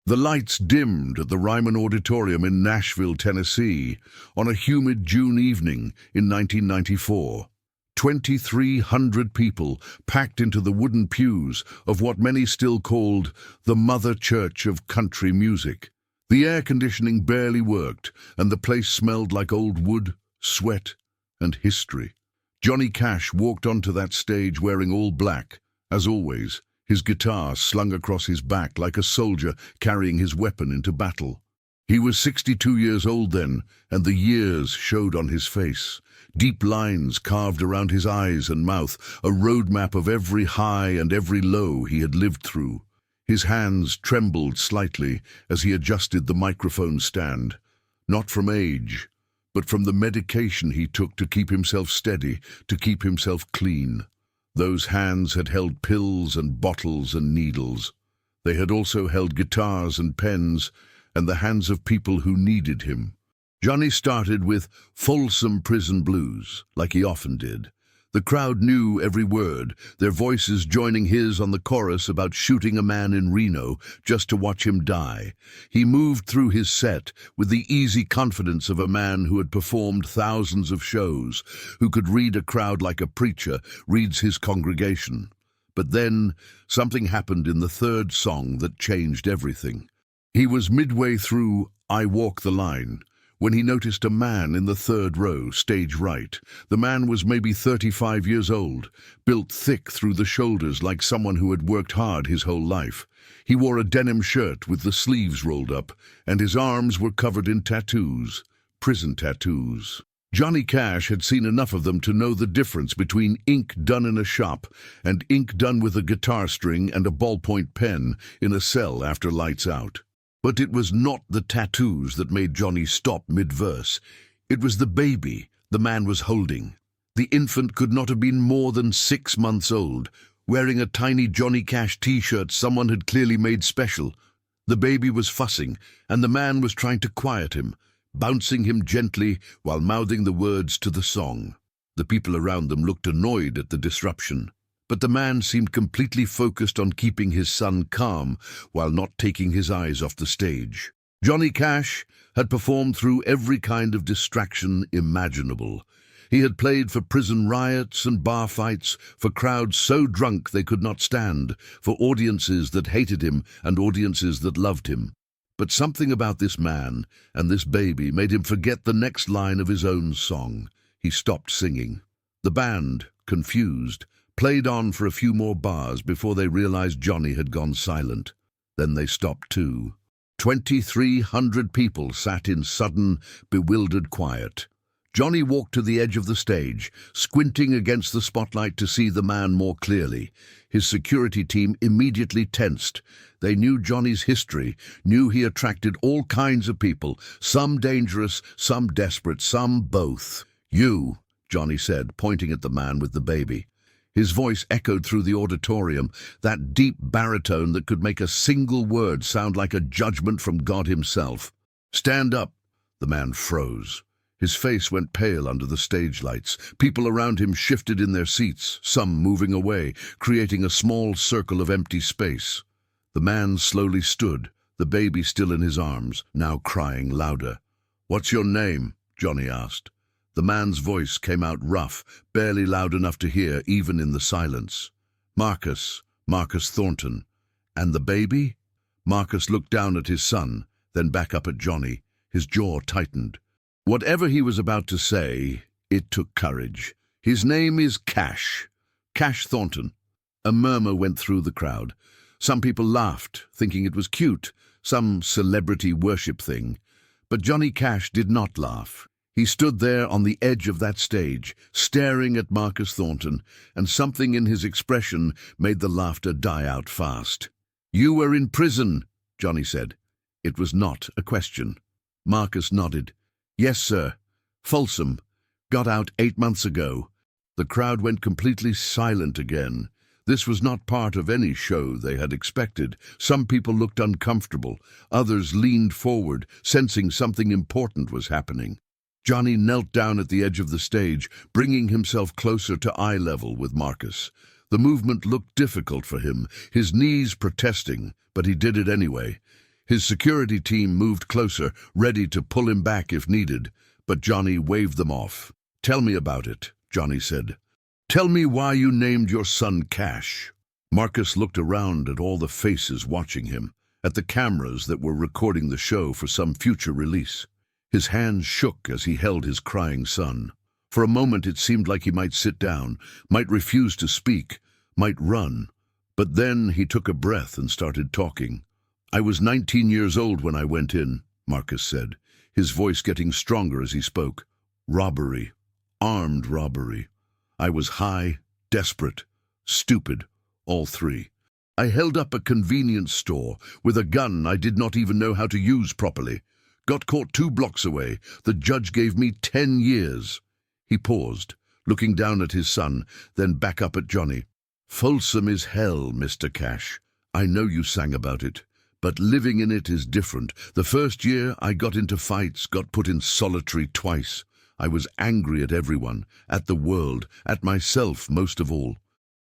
The lights dimmed at the Ryman Auditorium in Nashville, Tennessee, on a humid June evening in 1994. 2,300 people packed into the wooden pews of what many still called the Mother Church of Country Music. The air conditioning barely worked, and the place smelled like old wood, sweat, and history. Johnny Cash walked onto that stage wearing all black, as always, his guitar slung across his back like a soldier carrying his weapon into battle. He was 62 years old then, and the years showed on his face. Deep lines carved around his eyes and mouth, a roadmap of every high and every low he had lived through. His hands trembled slightly as he adjusted the microphone stand, not from age, but from the medication he took to keep himself steady, to keep himself clean. Those hands had held pills and bottles and needles. They had also held guitars and pens, and the hands of people who needed him. Johnny started with Folsom Prison Blues, like he often did. The crowd knew every word, their voices joining his on the chorus about shooting a man in Reno just to watch him die. He moved through his set with the easy confidence of a man who had performed thousands of shows, who could read a crowd like a preacher reads his congregation. But then something happened in the third song that changed everything. He was midway through I Walk the Line when he noticed a man in the third row, stage right. The man was maybe 35 years old, built thick through the shoulders like someone who had worked hard his whole life. He wore a denim shirt with the sleeves rolled up, and his arms were covered in tattoos, prison tattoos. Johnny Cash had seen enough of them to know the difference between ink done in a shop and ink done with a guitar string and a ballpoint pen in a cell after lights out. But it was not the tattoos that made Johnny stop mid-verse. It was the baby the man was holding. The infant could not have been more than 6 months old, wearing a tiny Johnny Cash t-shirt someone had clearly made special. The baby was fussing, and the man was trying to quiet him, bouncing him gently while mouthing the words to the song. The people around them looked annoyed at the disruption, but the man seemed completely focused on keeping his son calm while not taking his eyes off the stage. Johnny Cash had performed through every kind of distraction imaginable. He had played for prison riots and bar fights, for crowds so drunk they could not stand, for audiences that hated him and audiences that loved him. But something about this man and this baby made him forget the next line of his own song. He stopped singing. The band, confused, played on for a few more bars before they realized Johnny had gone silent. Then they stopped too. 2,300 people sat in sudden, bewildered quiet. Johnny walked to the edge of the stage, squinting against the spotlight to see the man more clearly. His security team immediately tensed. They knew Johnny's history, knew he attracted all kinds of people, some dangerous, some desperate, some both. "You," Johnny said, pointing at the man with the baby. His voice echoed through the auditorium, that deep baritone that could make a single word sound like a judgment from God himself. "Stand up." The man froze. His face went pale under the stage lights. People around him shifted in their seats, some moving away, creating a small circle of empty space. The man slowly stood, the baby still in his arms, now crying louder. "What's your name?" Johnny asked. The man's voice came out rough, barely loud enough to hear even in the silence. Marcus Thornton." "And the baby?" Marcus looked down at his son, then back up at Johnny. His jaw tightened. Whatever he was about to say, it took courage. "His name is Cash Thornton." A murmur went through the crowd. Some people laughed, thinking it was cute, some celebrity worship thing. But Johnny Cash did not laugh. He stood there on the edge of that stage, staring at Marcus Thornton, and something in his expression made the laughter die out fast. "You were in prison," Johnny said. It was not a question. Marcus nodded. "Yes, sir. Folsom. Got out 8 months ago." The crowd went completely silent again. This was not part of any show they had expected. Some people looked uncomfortable. Others leaned forward, sensing something important was happening. Johnny knelt down at the edge of the stage, bringing himself closer to eye level with Marcus. The movement looked difficult for him, his knees protesting, but he did it anyway. His security team moved closer, ready to pull him back if needed, but Johnny waved them off. "Tell me about it," Johnny said. "Tell me why you named your son Cash." Marcus looked around at all the faces watching him, at the cameras that were recording the show for some future release. His hands shook as he held his crying son. For a moment it seemed like he might sit down, might refuse to speak, might run. But then he took a breath and started talking. "I was 19 years old when I went in," Marcus said, his voice getting stronger as he spoke. "Robbery. Armed robbery. I was high, desperate, stupid, all three. I held up a convenience store with a gun I did not even know how to use properly. Got caught 2 blocks away. The judge gave me 10 years. He paused, looking down at his son, then back up at Johnny. "Folsom is hell, Mr. Cash. I know you sang about it, but living in it is different. The first year I got into fights, got put in solitary twice. I was angry at everyone, at the world, at myself most of all.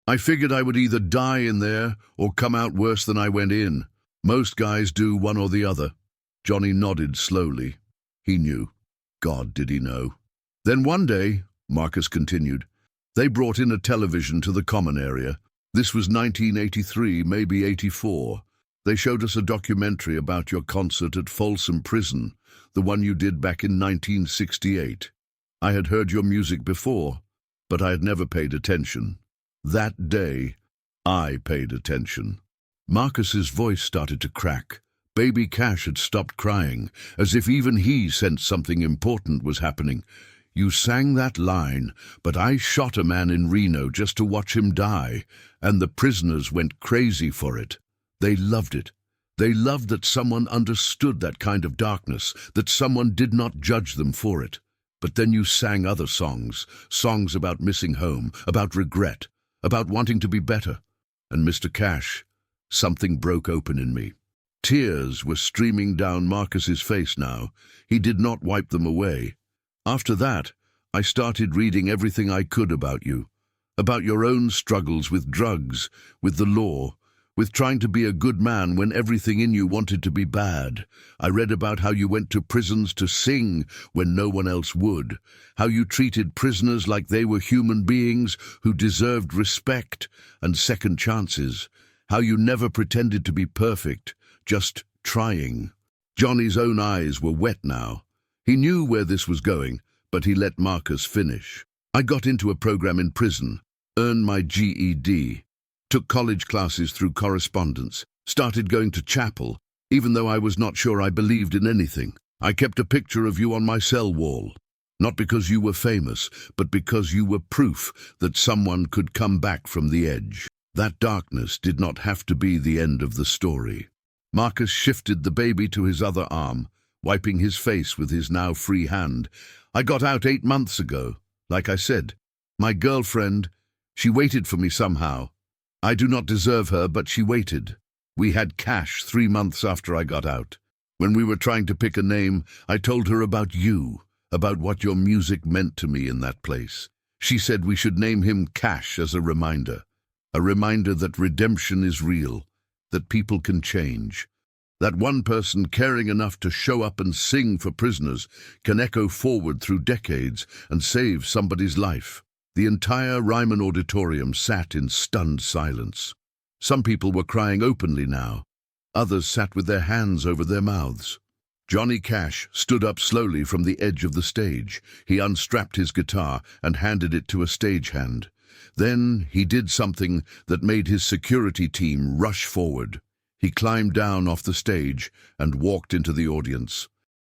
I figured I would either die in there or come out worse than I went in. Most guys do one or the other." Johnny nodded slowly. He knew. God, did he know. "Then one day," Marcus continued, "they brought in a television to the common area. This was 1983, maybe 84. They showed us a documentary about your concert at Folsom Prison, the one you did back in 1968. I had heard your music before, but I had never paid attention. That day, I paid attention." Marcus's voice started to crack. Baby Cash had stopped crying, as if even he sensed something important was happening. "You sang that line, but I shot a man in Reno just to watch him die, and the prisoners went crazy for it. They loved it. They loved that someone understood that kind of darkness, that someone did not judge them for it. But then you sang other songs, songs about missing home, about regret, about wanting to be better. And Mr. Cash, something broke open in me." Tears were streaming down Marcus's face now. He did not wipe them away. "After that, I started reading everything I could about you, about your own struggles with drugs, with the law, with trying to be a good man when everything in you wanted to be bad. I read about how you went to prisons to sing when no one else would, how you treated prisoners like they were human beings who deserved respect and second chances, how you never pretended to be perfect, just trying." Johnny's own eyes were wet now. He knew where this was going, but he let Marcus finish. "I got into a program in prison, earned my GED, took college classes through correspondence, started going to chapel, even though I was not sure I believed in anything. I kept a picture of you on my cell wall, not because you were famous, but because you were proof that someone could come back from the edge. That darkness did not have to be the end of the story." Marcus shifted the baby to his other arm, wiping his face with his now free hand. "I got out 8 months ago. Like I said, my girlfriend, she waited for me somehow. I do not deserve her, but she waited. We had Cash 3 months after I got out. When we were trying to pick a name, I told her about you, about what your music meant to me in that place. She said we should name him Cash as a reminder that redemption is real, that people can change, that one person caring enough to show up and sing for prisoners can echo forward through decades and save somebody's life." The entire Ryman Auditorium sat in stunned silence. Some people were crying openly now. Others sat with their hands over their mouths. Johnny Cash stood up slowly from the edge of the stage. He unstrapped his guitar and handed it to a stagehand. Then he did something that made his security team rush forward. He climbed down off the stage and walked into the audience.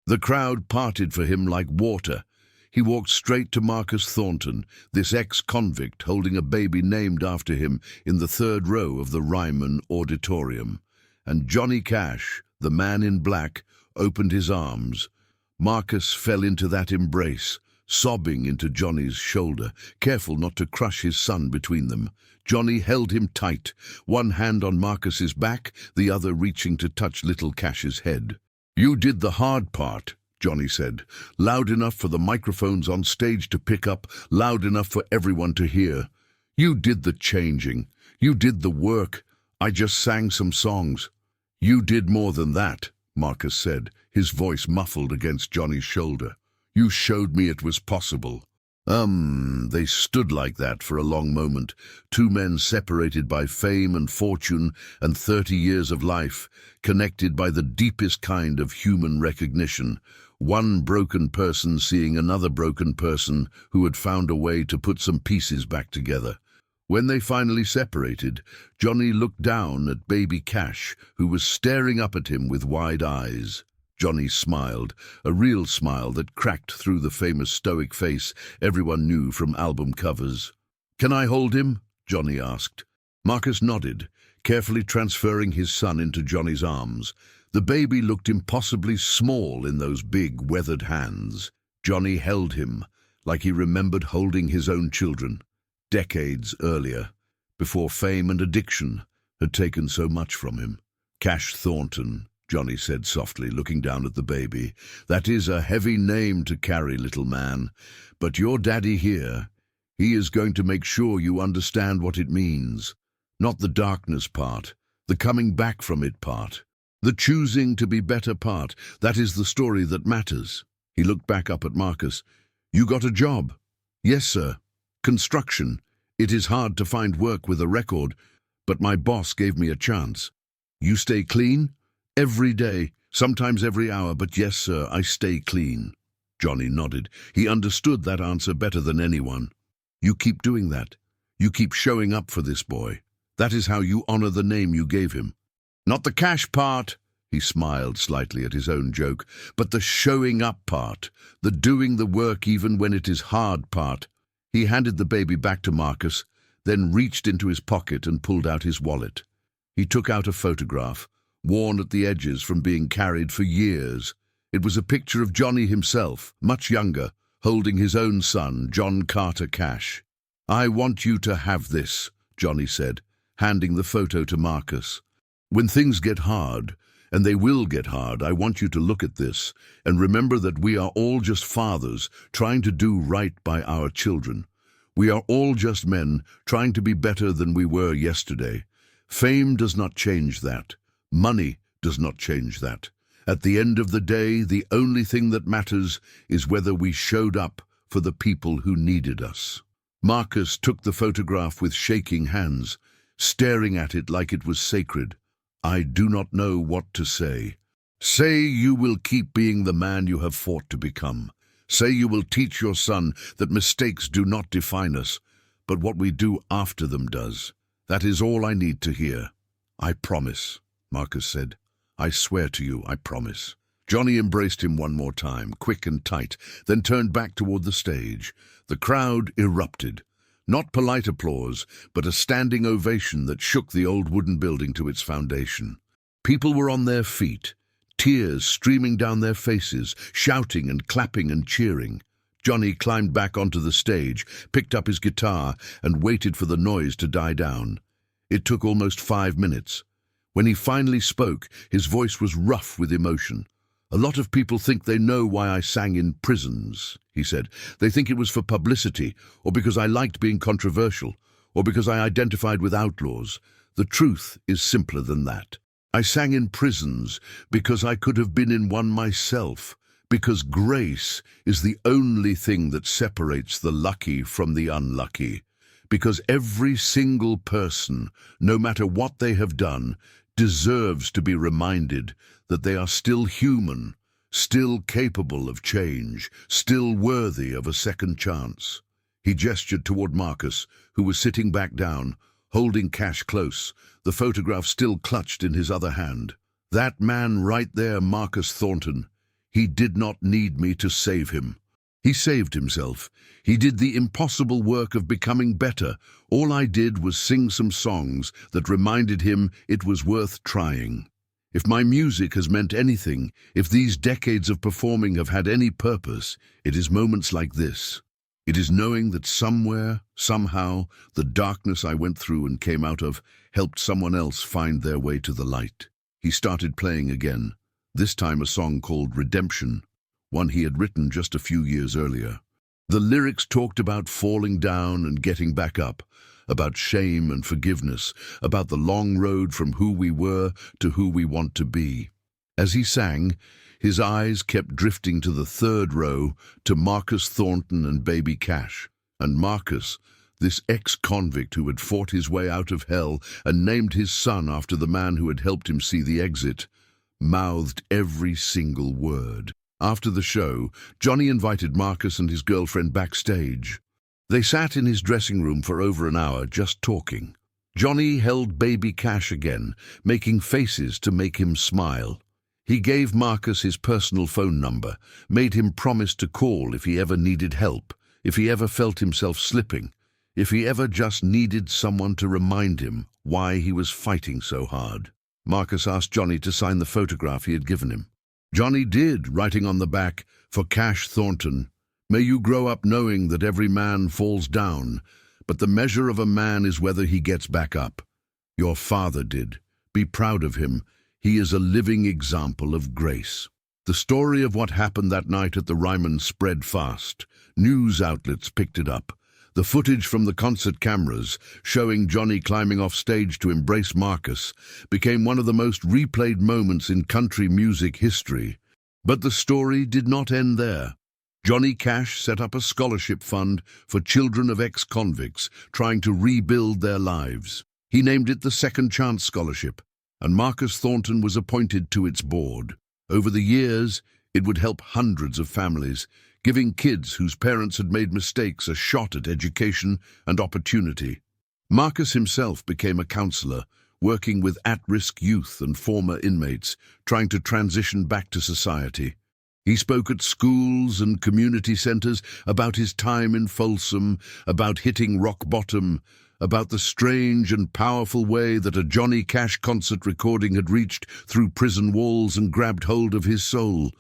The crowd parted for him like water. He walked straight to Marcus Thornton, this ex-convict holding a baby named after him in the 3rd row of the Ryman Auditorium. And Johnny Cash, the man in black, opened his arms. Marcus fell into that embrace, sobbing into Johnny's shoulder, careful not to crush his son between them. Johnny held him tight, one hand on Marcus's back, the other reaching to touch little Cash's head. "You did the hard part," Johnny said, loud enough for the microphones on stage to pick up, loud enough for everyone to hear. "You did the changing. You did the work. I just sang some songs." "You did more than that," Marcus said, his voice muffled against Johnny's shoulder. You showed me it was possible. They stood like that for a long moment, two men separated by fame and fortune and 30 years of life, connected by the deepest kind of human recognition, one broken person seeing another broken person who had found a way to put some pieces back together. When they finally separated, Johnny looked down at baby Cash, who was staring up at him with wide eyes. Johnny smiled, a real smile that cracked through the famous stoic face everyone knew from album covers. "Can I hold him?" Johnny asked. Marcus nodded, carefully transferring his son into Johnny's arms. The baby looked impossibly small in those big, weathered hands. Johnny held him, like he remembered holding his own children, decades earlier, before fame and addiction had taken so much from him. "Cash Thornton," Johnny said softly, looking down at the baby. "That is a heavy name to carry, little man. But your daddy here, he is going to make sure you understand what it means. Not the darkness part, the coming back from it part. The choosing to be better part. That is the story that matters." He looked back up at Marcus. "You got a job?" "Yes, sir. Construction. It is hard to find work with a record, but my boss gave me a chance." "You stay clean?" "Every day, sometimes every hour, but yes, sir, I stay clean." Johnny nodded. He understood that answer better than anyone. "You keep doing that. You keep showing up for this boy. That is how you honor the name you gave him." "Not the cash part," he smiled slightly at his own joke, "but the showing up part, the doing the work even when it is hard part." He handed the baby back to Marcus, then reached into his pocket and pulled out his wallet. He took out a photograph, worn at the edges from being carried for years. It was a picture of Johnny himself, much younger, holding his own son, John Carter Cash. "I want you to have this," Johnny said, handing the photo to Marcus. "When things get hard, and they will get hard, I want you to look at this and remember that we are all just fathers trying to do right by our children. We are all just men trying to be better than we were yesterday. Fame does not change that. Money does not change that. At the end of the day, the only thing that matters is whether we showed up for the people who needed us." Marcus took the photograph with shaking hands, staring at it like it was sacred. "I do not know what to say. Say you will keep being the man you have fought to become. Say you will teach your son that mistakes do not define us, but what we do after them does. That is all I need to hear." "I promise," Marcus said. "I swear to you, I promise." Johnny embraced him one more time, quick and tight, then turned back toward the stage. The crowd erupted. Not polite applause, but a standing ovation that shook the old wooden building to its foundation. People were on their feet, tears streaming down their faces, shouting and clapping and cheering. Johnny climbed back onto the stage, picked up his guitar, and waited for the noise to die down. It took almost 5 minutes. When he finally spoke, his voice was rough with emotion. "A lot of people think they know why I sang in prisons," he said. "They think it was for publicity, or because I liked being controversial, or because I identified with outlaws. The truth is simpler than that. I sang in prisons because I could have been in one myself, because grace is the only thing that separates the lucky from the unlucky, because every single person, no matter what they have done, deserves to be reminded that they are still human, still capable of change, still worthy of a second chance." He gestured toward Marcus, who was sitting back down, holding Cash close, the photograph still clutched in his other hand. "That man right there, Marcus Thornton, he did not need me to save him. He saved himself. He did the impossible work of becoming better. All I did was sing some songs that reminded him it was worth trying. If my music has meant anything, if these decades of performing have had any purpose, it is moments like this. It is knowing that somewhere, somehow, the darkness I went through and came out of helped someone else find their way to the light." He started playing again, this time a song called Redemption, one he had written just a few years earlier. The lyrics talked about falling down and getting back up, about shame and forgiveness, about the long road from who we were to who we want to be. As he sang, his eyes kept drifting to the third row, to Marcus Thornton and baby Cash. And Marcus, this ex-convict who had fought his way out of hell and named his son after the man who had helped him see the exit, mouthed every single word. After the show, Johnny invited Marcus and his girlfriend backstage. They sat in his dressing room for over an hour, just talking. Johnny held baby Cash again, making faces to make him smile. He gave Marcus his personal phone number, made him promise to call if he ever needed help, if he ever felt himself slipping, if he ever just needed someone to remind him why he was fighting so hard. Marcus asked Johnny to sign the photograph he had given him. Johnny did, writing on the back, "For Cash Thornton. May you grow up knowing that every man falls down, but the measure of a man is whether he gets back up. Your father did. Be proud of him. He is a living example of grace." The story of what happened that night at the Ryman spread fast. News outlets picked it up. The footage from the concert cameras, showing Johnny climbing off stage to embrace Marcus, became one of the most replayed moments in country music history. But the story did not end there. Johnny Cash set up a scholarship fund for children of ex-convicts trying to rebuild their lives. He named it the Second Chance Scholarship, and Marcus Thornton was appointed to its board. Over the years, it would help hundreds of families, giving kids whose parents had made mistakes a shot at education and opportunity. Marcus himself became a counselor, working with at-risk youth and former inmates, trying to transition back to society. He spoke at schools and community centers about his time in Folsom, about hitting rock bottom, about the strange and powerful way that a Johnny Cash concert recording had reached through prison walls and grabbed hold of his soul.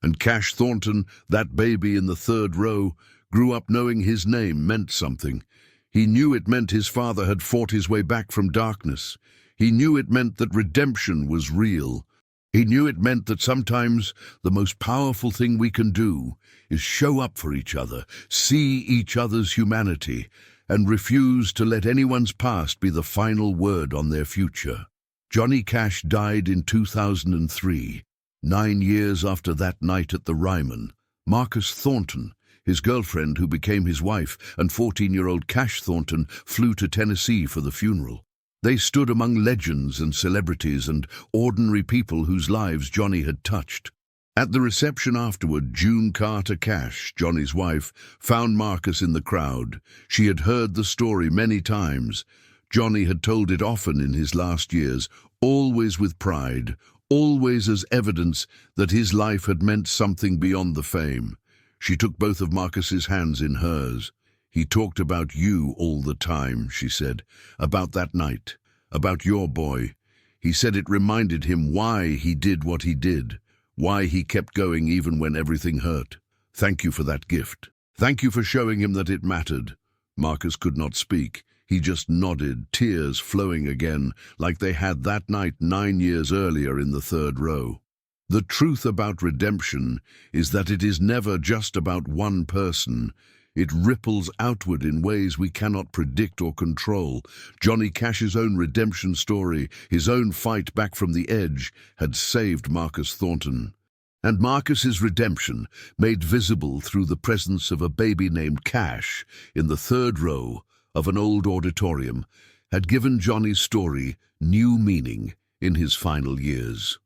And Cash Thornton, that baby in the third row, grew up knowing his name meant something. He knew it meant his father had fought his way back from darkness. He knew it meant that redemption was real. He knew it meant that sometimes the most powerful thing we can do is show up for each other, see each other's humanity, and refuse to let anyone's past be the final word on their future. Johnny Cash died in 2003. 9 years after that night at the Ryman. Marcus Thornton, his girlfriend who became his wife, and 14-year-old Cash Thornton flew to Tennessee for the funeral. They stood among legends and celebrities and ordinary people whose lives Johnny had touched. At the reception afterward, June Carter Cash, Johnny's wife, found Marcus in the crowd. She had heard the story many times. Johnny had told it often in his last years, always with pride, always as evidence that his life had meant something beyond the fame. She took both of Marcus's hands in hers. "He talked about you all the time," she said, "about that night, about your boy. He said it reminded him why he did what he did, why he kept going even when everything hurt. Thank you for that gift. Thank you for showing him that it mattered." Marcus could not speak. He just nodded, tears flowing again, like they had that night 9 years earlier in the third row. The truth about redemption is that it is never just about one person. It ripples outward in ways we cannot predict or control. Johnny Cash's own redemption story, his own fight back from the edge, had saved Marcus Thornton. And Marcus's redemption, made visible through the presence of a baby named Cash in the third row of an old auditorium, had given Johnny's story new meaning in his final years.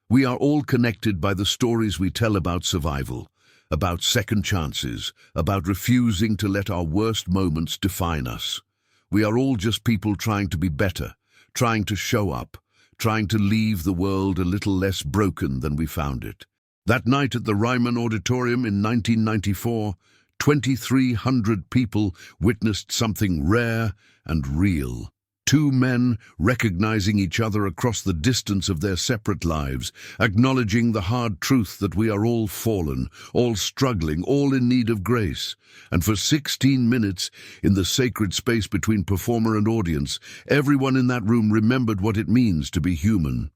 We are all connected by the stories we tell about survival, about second chances, about refusing to let our worst moments define us. We are all just people trying to be better, trying to show up, trying to leave the world a little less broken than we found it. That night at the Ryman Auditorium in 1994, 2,300 people witnessed something rare and real. Two men recognizing each other across the distance of their separate lives, acknowledging the hard truth that we are all fallen, all struggling, all in need of grace. And for 16 minutes, in the sacred space between performer and audience, everyone in that room remembered what it means to be human.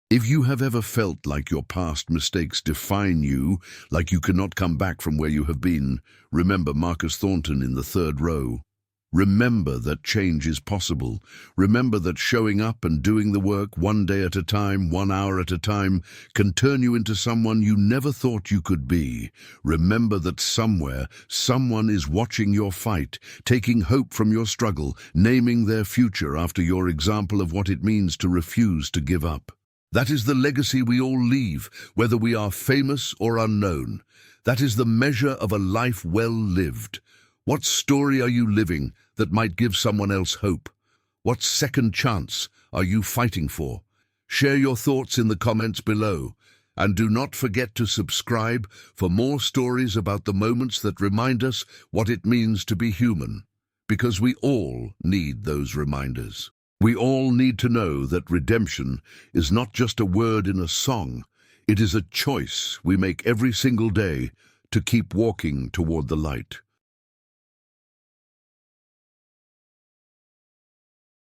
If you have ever felt like your past mistakes define you, like you cannot come back from where you have been, remember Marcus Thornton in the third row. Remember that change is possible. Remember that showing up and doing the work one day at a time, 1 hour at a time, can turn you into someone you never thought you could be. Remember that somewhere, someone is watching your fight, taking hope from your struggle, naming their future after your example of what it means to refuse to give up. That is the legacy we all leave, whether we are famous or unknown. That is the measure of a life well lived. What story are you living that might give someone else hope? What second chance are you fighting for? Share your thoughts in the comments below, and do not forget to subscribe for more stories about the moments that remind us what it means to be human, because we all need those reminders. We all need to know that redemption is not just a word in a song. It is a choice we make every single day to keep walking toward the light.